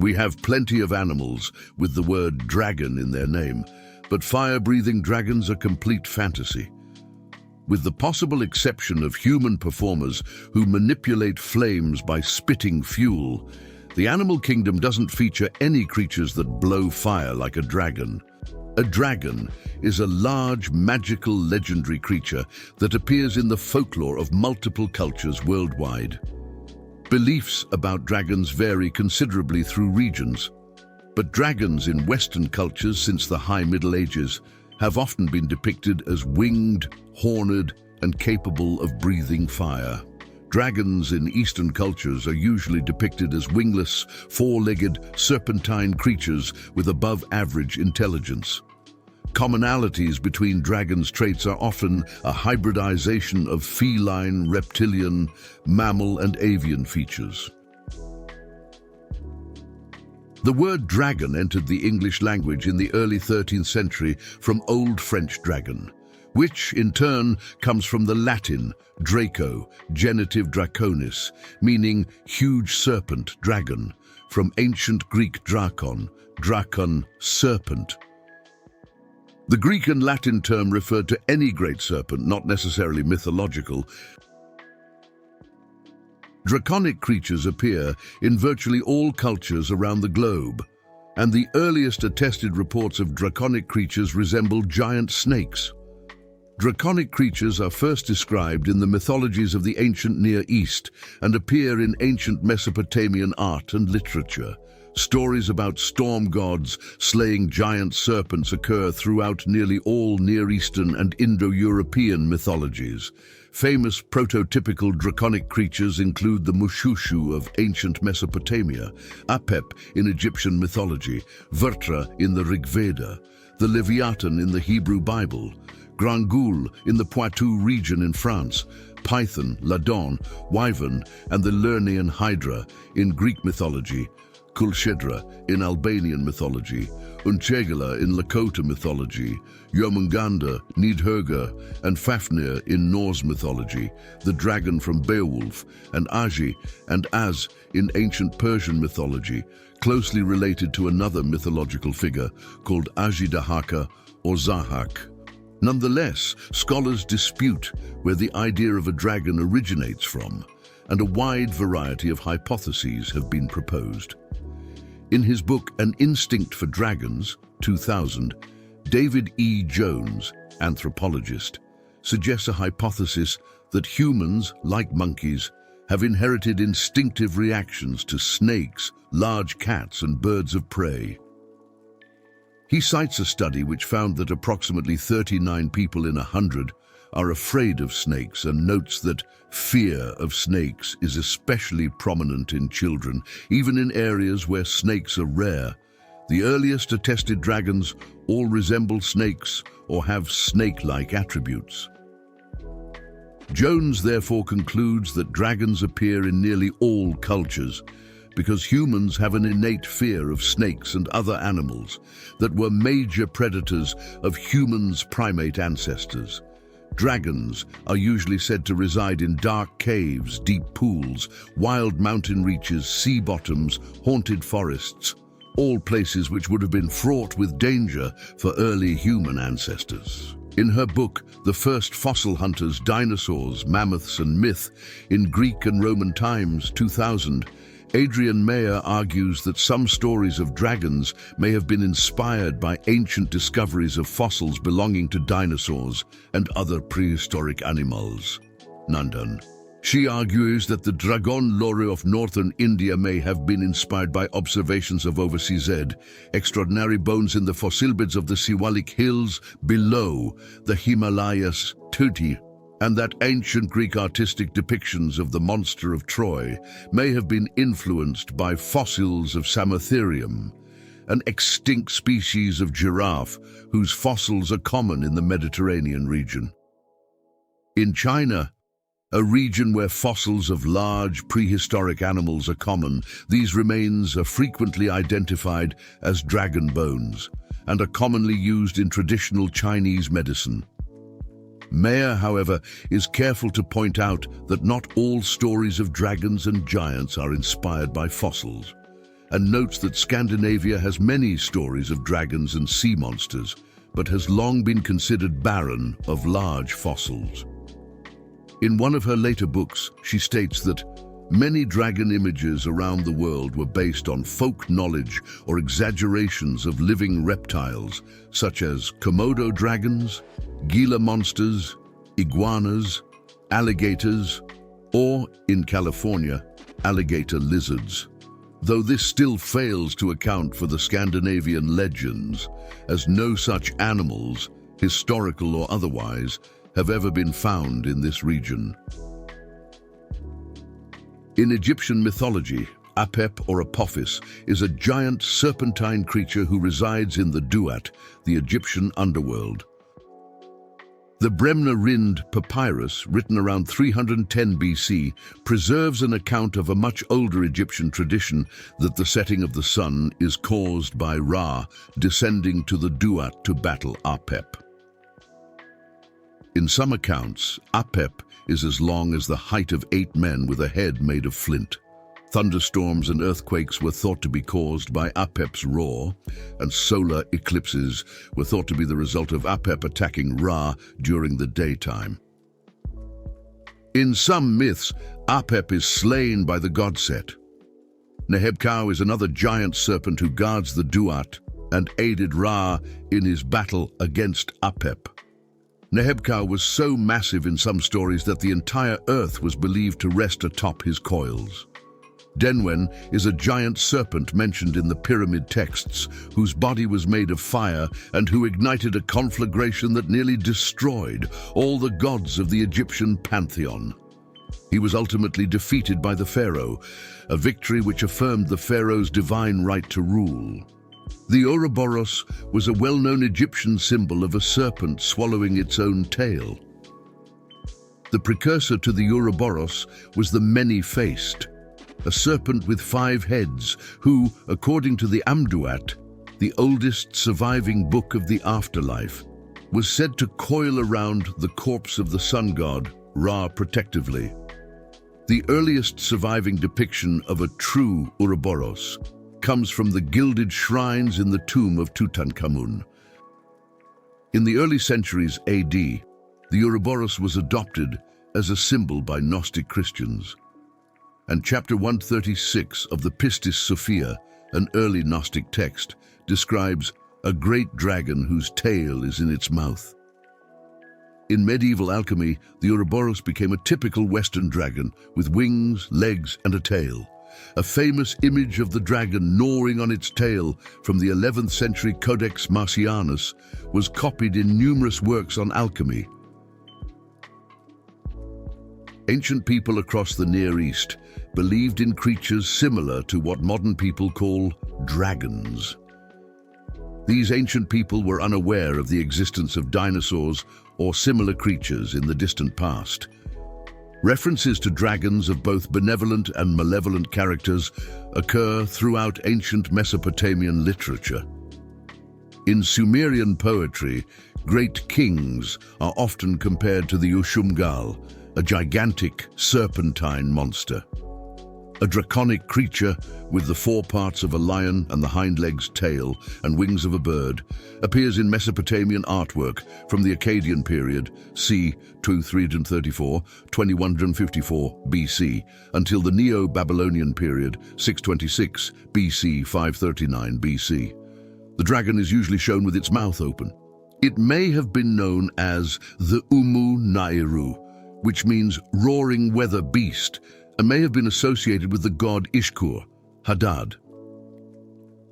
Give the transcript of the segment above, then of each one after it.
We have plenty of animals with the word dragon in their name, but fire-breathing dragons are complete fantasy. With the possible exception of human performers who manipulate flames by spitting fuel, the animal kingdom doesn't feature any creatures that blow fire like a dragon. A dragon is a large, magical, legendary creature that appears in the folklore of multiple cultures worldwide. Beliefs about dragons vary considerably through regions, but dragons in Western cultures since the High Middle Ages have often been depicted as winged, horned, and capable of breathing fire. Dragons in Eastern cultures are usually depicted as wingless, four-legged, serpentine creatures with above-average intelligence. Commonalities between dragons' traits are often a hybridization of feline, reptilian, mammal, and avian features. The word dragon entered the English language in the early 13th century from Old French dragon, which in turn comes from the Latin draco, genitive draconis, meaning huge serpent, dragon, from ancient Greek drakon, serpent. The Greek and Latin term referred to any great serpent, not necessarily mythological. Draconic creatures appear in virtually all cultures around the globe, and the earliest attested reports of draconic creatures resemble giant snakes. Draconic creatures are first described in the mythologies of the ancient Near East and appear in ancient Mesopotamian art and literature. Stories about storm gods slaying giant serpents occur throughout nearly all Near Eastern and Indo-European mythologies. Famous prototypical draconic creatures include the Mushushu of ancient Mesopotamia, Apep in Egyptian mythology, Vrtra in the Rig Veda, the Leviathan in the Hebrew Bible, Grangul in the Poitou region in France, Python, Ladon, Wyvern, and the Lernaean Hydra in Greek mythology, Kulshedra in Albanian mythology, Unchegala in Lakota mythology, Jomunganda, Nidhögg, and Fafnir in Norse mythology, the dragon from Beowulf, and Aji and Az in ancient Persian mythology, closely related to another mythological figure called Ajidahaka or Zahak. Nonetheless, scholars dispute where the idea of a dragon originates from, and a wide variety of hypotheses have been proposed. In his book An Instinct for Dragons, 2000, David E. Jones, anthropologist, suggests a hypothesis that humans, like monkeys, have inherited instinctive reactions to snakes, large cats, and birds of prey. He cites a study which found that approximately 39 people in 100 are afraid of snakes and notes that fear of snakes is especially prominent in children, even in areas where snakes are rare. The earliest attested dragons all resemble snakes or have snake-like attributes. Jones therefore concludes that dragons appear in nearly all cultures because humans have an innate fear of snakes and other animals that were major predators of humans' primate ancestors. Dragons are usually said to reside in dark caves, deep pools, wild mountain reaches, sea bottoms, haunted forests, all places which would have been fraught with danger for early human ancestors. In her book, The First Fossil Hunters, Dinosaurs, Mammoths and Myth in Greek and Roman Times, 2000, Adrian Mayer argues that some stories of dragons may have been inspired by ancient discoveries of fossils belonging to dinosaurs and other prehistoric animals. Nandan. She argues that the Dragonology of northern India may have been inspired by observations of overseas extraordinary bones in the fossil beds of the Siwalik Hills below the Himalayas, Tuti, and that ancient Greek artistic depictions of the monster of Troy may have been influenced by fossils of Samotherium, an extinct species of giraffe whose fossils are common in the Mediterranean region. In China, a region where fossils of large prehistoric animals are common, these remains are frequently identified as dragon bones and are commonly used in traditional Chinese medicine. Mayer, however, is careful to point out that not all stories of dragons and giants are inspired by fossils, and notes that Scandinavia has many stories of dragons and sea monsters, but has long been considered barren of large fossils. In one of her later books, she states that many dragon images around the world were based on folk knowledge or exaggerations of living reptiles, such as Komodo dragons, Gila monsters, iguanas, alligators, or, in California, alligator lizards. Though this still fails to account for the Scandinavian legends, as no such animals, historical or otherwise, have ever been found in this region. In Egyptian mythology, Apep or Apophis is a giant serpentine creature who resides in the Duat, the Egyptian underworld. The Bremner Rind papyrus, written around 310 BC, preserves an account of a much older Egyptian tradition that the setting of the sun is caused by Ra descending to the Duat to battle Apep. In some accounts, Apep is as long as the height of 8 men with a head made of flint. Thunderstorms and earthquakes were thought to be caused by Apep's roar, and solar eclipses were thought to be the result of Apep attacking Ra during the daytime. In some myths, Apep is slain by the god Set. Nehebkau is another giant serpent who guards the Duat and aided Ra in his battle against Apep. Nehebkau was so massive in some stories that the entire earth was believed to rest atop his coils. Denwen is a giant serpent mentioned in the pyramid texts, whose body was made of fire and who ignited a conflagration that nearly destroyed all the gods of the Egyptian pantheon. He was ultimately defeated by the pharaoh, a victory which affirmed the pharaoh's divine right to rule. The Ouroboros was a well-known Egyptian symbol of a serpent swallowing its own tail. The precursor to the Ouroboros was the many-faced, a serpent with 5 heads who, according to the Amduat, the oldest surviving book of the afterlife, was said to coil around the corpse of the sun god, Ra, protectively. The earliest surviving depiction of a true Ouroboros comes from the gilded shrines in the tomb of Tutankhamun. In the early centuries AD, the Ouroboros was adopted as a symbol by Gnostic Christians. And chapter 136 of the Pistis Sophia, an early Gnostic text, describes a great dragon whose tail is in its mouth. In medieval alchemy, the Ouroboros became a typical Western dragon with wings, legs, and a tail. A famous image of the dragon gnawing on its tail from the 11th century Codex Marcianus was copied in numerous works on alchemy. Ancient people across the Near East believed in creatures similar to what modern people call dragons. These ancient people were unaware of the existence of dinosaurs or similar creatures in the distant past. References to dragons of both benevolent and malevolent characters occur throughout ancient Mesopotamian literature. In Sumerian poetry, great kings are often compared to the Ushumgal, a gigantic serpentine monster. A draconic creature with the 4 parts of a lion and the hind legs, tail, and wings of a bird appears in Mesopotamian artwork from the Akkadian period, c. 2334, 2154 BC, until the Neo-Babylonian period, 626 BC, 539 BC. The dragon is usually shown with its mouth open. It may have been known as the Umu Nairu, which means roaring weather beast, and may have been associated with the god Ishkur, Hadad.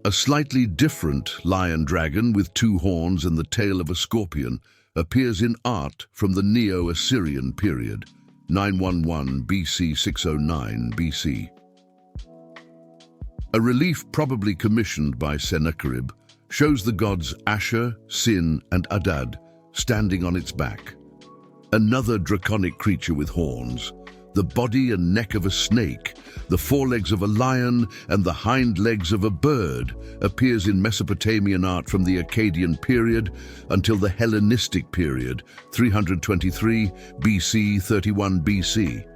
A slightly different lion dragon with 2 horns and the tail of a scorpion appears in art from the Neo-Assyrian period, 911 BC, 609 BC. A relief probably commissioned by Sennacherib shows the gods Ashur, Sin, and Adad standing on its back. Another draconic creature with horns, the body and neck of a snake, the forelegs of a lion, and the hind legs of a bird appears in Mesopotamian art from the Akkadian period until the Hellenistic period, 323 BC, 31 BC.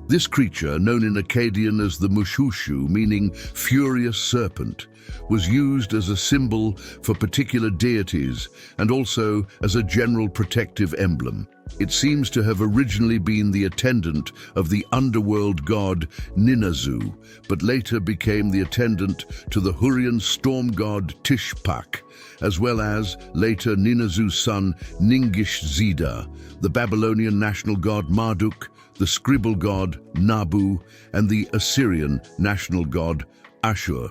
This creature, known in Akkadian as the Mushushu, meaning furious serpent, was used as a symbol for particular deities and also as a general protective emblem. It seems to have originally been the attendant of the underworld god Ninazu, but later became the attendant to the Hurrian storm god Tishpak, as well as, later, Ninazu's son Ningish-Zida, the Babylonian national god Marduk, the scribal god Nabu, and the Assyrian national god Ashur.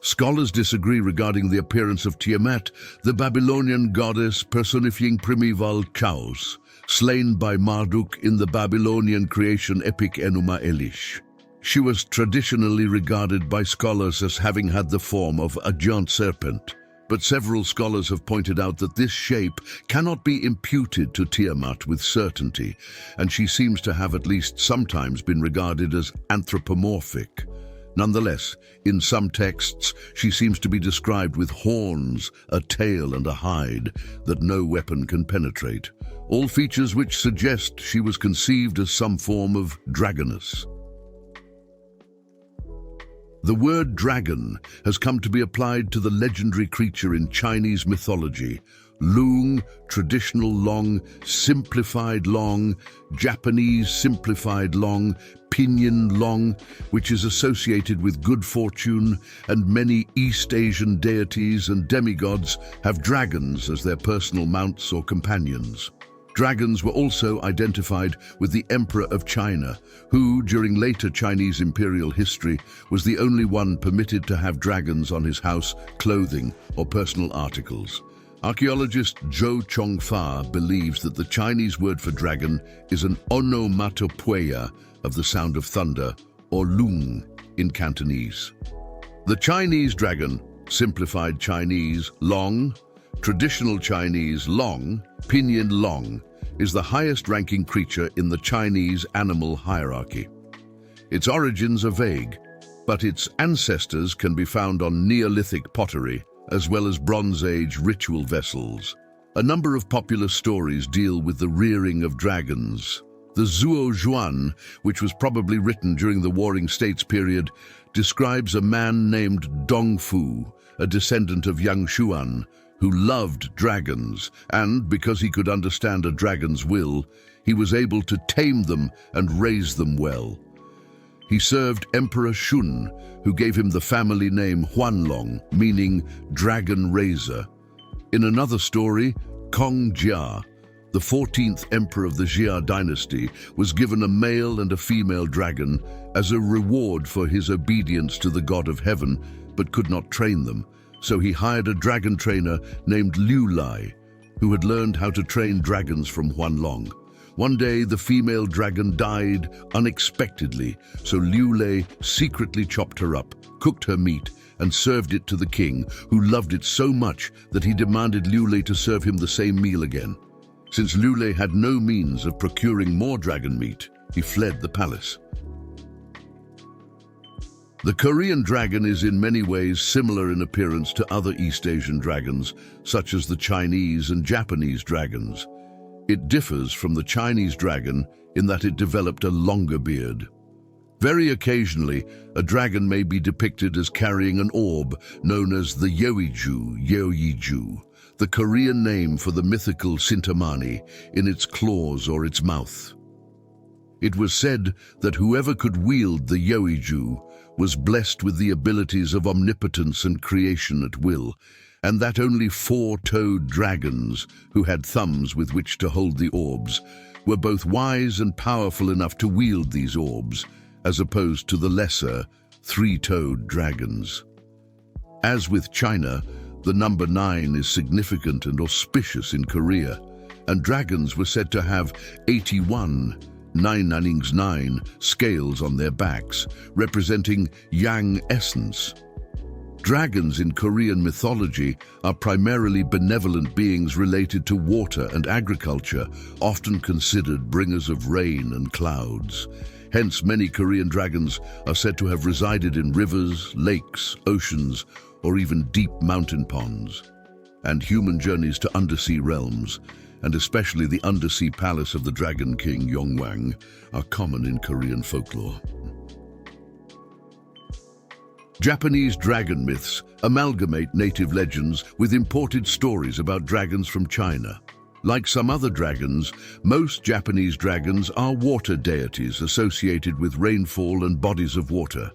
Scholars disagree regarding the appearance of Tiamat, the Babylonian goddess personifying primeval chaos, slain by Marduk in the Babylonian creation epic Enuma Elish. She was traditionally regarded by scholars as having had the form of a giant serpent, but several scholars have pointed out that this shape cannot be imputed to Tiamat with certainty, and she seems to have at least sometimes been regarded as anthropomorphic. Nonetheless, in some texts, she seems to be described with horns, a tail and a hide that no weapon can penetrate, all features which suggest she was conceived as some form of dragoness. The word dragon has come to be applied to the legendary creature in Chinese mythology, Lung, traditional long, simplified long, Japanese simplified long, pinyin long, which is associated with good fortune, and many East Asian deities and demigods have dragons as their personal mounts or companions. Dragons were also identified with the Emperor of China, who, during later Chinese imperial history, was the only one permitted to have dragons on his house, clothing, or personal articles. Archaeologist Zhou Chongfa believes that the Chinese word for dragon is an onomatopoeia of the sound of thunder, or lung in Cantonese. The Chinese dragon, simplified Chinese long, traditional Chinese long, pinyin long, is the highest-ranking creature in the Chinese animal hierarchy. Its origins are vague, but its ancestors can be found on Neolithic pottery, as well as Bronze Age ritual vessels. A number of popular stories deal with the rearing of dragons. The Zuo Zhuan, which was probably written during the Warring States period, describes a man named Dongfu, a descendant of Yang Xuan, who loved dragons, and because he could understand a dragon's will, he was able to tame them and raise them well. He served Emperor Shun, who gave him the family name Huanlong, meaning dragon raiser. In another story, Kong Jia, the 14th emperor of the Jia dynasty, was given a male and a female dragon as a reward for his obedience to the god of heaven, but could not train them. So he hired a dragon trainer named Liu Lai, who had learned how to train dragons from Huanlong. One day, the female dragon died unexpectedly, so Liu Lai secretly chopped her up, cooked her meat, and served it to the king, who loved it so much that he demanded Liu Lai to serve him the same meal again. Since Liu Lai had no means of procuring more dragon meat, he fled the palace. The Korean dragon is in many ways similar in appearance to other East Asian dragons, such as the Chinese and Japanese dragons. It differs from the Chinese dragon in that it developed a longer beard. Very occasionally, a dragon may be depicted as carrying an orb known as the Yeoju, the Korean name for the mythical Sintamani, in its claws or its mouth. It was said that whoever could wield the Yeoju was blessed with the abilities of omnipotence and creation at will, and that only four-toed dragons, who had thumbs with which to hold the orbs, were both wise and powerful enough to wield these orbs, as opposed to the lesser, three-toed dragons. As with China, the number 9 is significant and auspicious in Korea, and dragons were said to have 81 9 scales on their backs, representing yang essence. Dragons in Korean mythology are primarily benevolent beings related to water and agriculture, often considered bringers of rain and clouds. Hence, many Korean dragons are said to have resided in rivers, lakes, oceans, or even deep mountain ponds. And human journeys to undersea realms and especially the undersea palace of the Dragon King Yongwang, are common in Korean folklore. Japanese dragon myths amalgamate native legends with imported stories about dragons from China. Like some other dragons, most Japanese dragons are water deities associated with rainfall and bodies of water,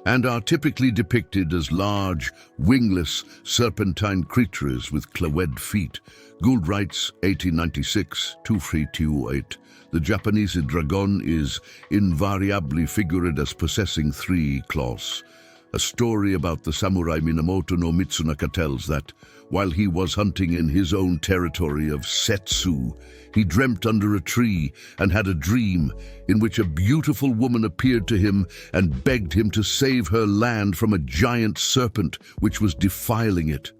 and are typically depicted as large, wingless, serpentine creatures with clawed feet. Gould writes, 1896, 2328, the Japanese dragon is invariably figured as possessing 3 claws. A story about the samurai Minamoto no Mitsunaka tells that, while he was hunting in his own territory of Setsu, he dreamt under a tree and had a dream in which a beautiful woman appeared to him and begged him to save her land from a giant serpent which was defiling it.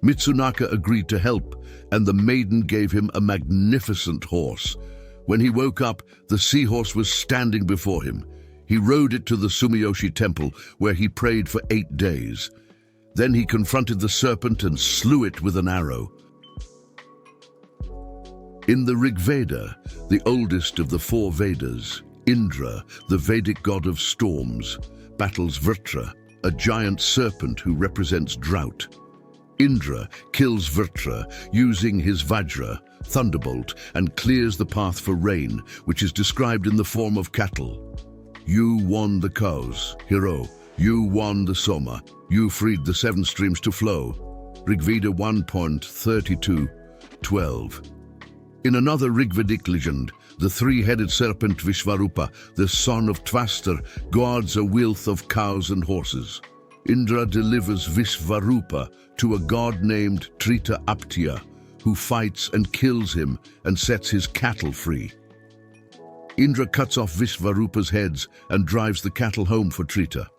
Mitsunaka agreed to help, and the maiden gave him a magnificent horse. When he woke up, the seahorse was standing before him. He rode it to the Sumiyoshi temple, where he prayed for 8 days. Then he confronted the serpent and slew it with an arrow. In the Rig Veda, the oldest of the 4 Vedas, Indra, the Vedic god of storms, battles Vrtra, a giant serpent who represents drought. Indra kills Vrtra using his Vajra, thunderbolt, and clears the path for rain, which is described in the form of cattle. You won the cows, hero. You won the Soma. You freed the 7 streams to flow. Rigveda 1.32:12. In another Rigvedic legend, the 3-headed serpent Vishvarupa, the son of Tvastar, guards a wealth of cows and horses. Indra delivers Vishvarupa to a god named Trita Aptya, who fights and kills him and sets his cattle free. Indra cuts off Vishvarupa's heads and drives the cattle home for Trita.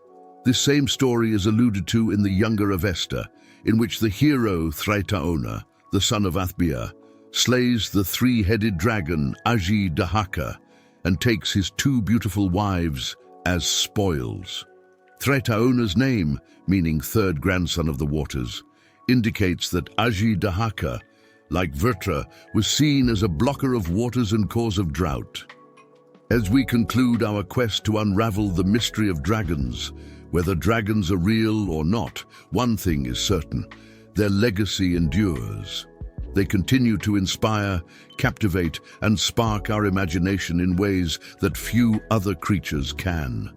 This same story is alluded to in the younger Avesta, in which the hero Thraitaona, the son of Athbia, slays the 3-headed dragon Aji Dahaka and takes his 2 beautiful wives as spoils. Thraitaona's name, meaning 3rd grandson of the waters, indicates that Aji Dahaka, like Vrtra, was seen as a blocker of waters and cause of drought. As we conclude our quest to unravel the mystery of dragons, whether dragons are real or not, one thing is certain: their legacy endures. They continue to inspire, captivate, and spark our imagination in ways that few other creatures can.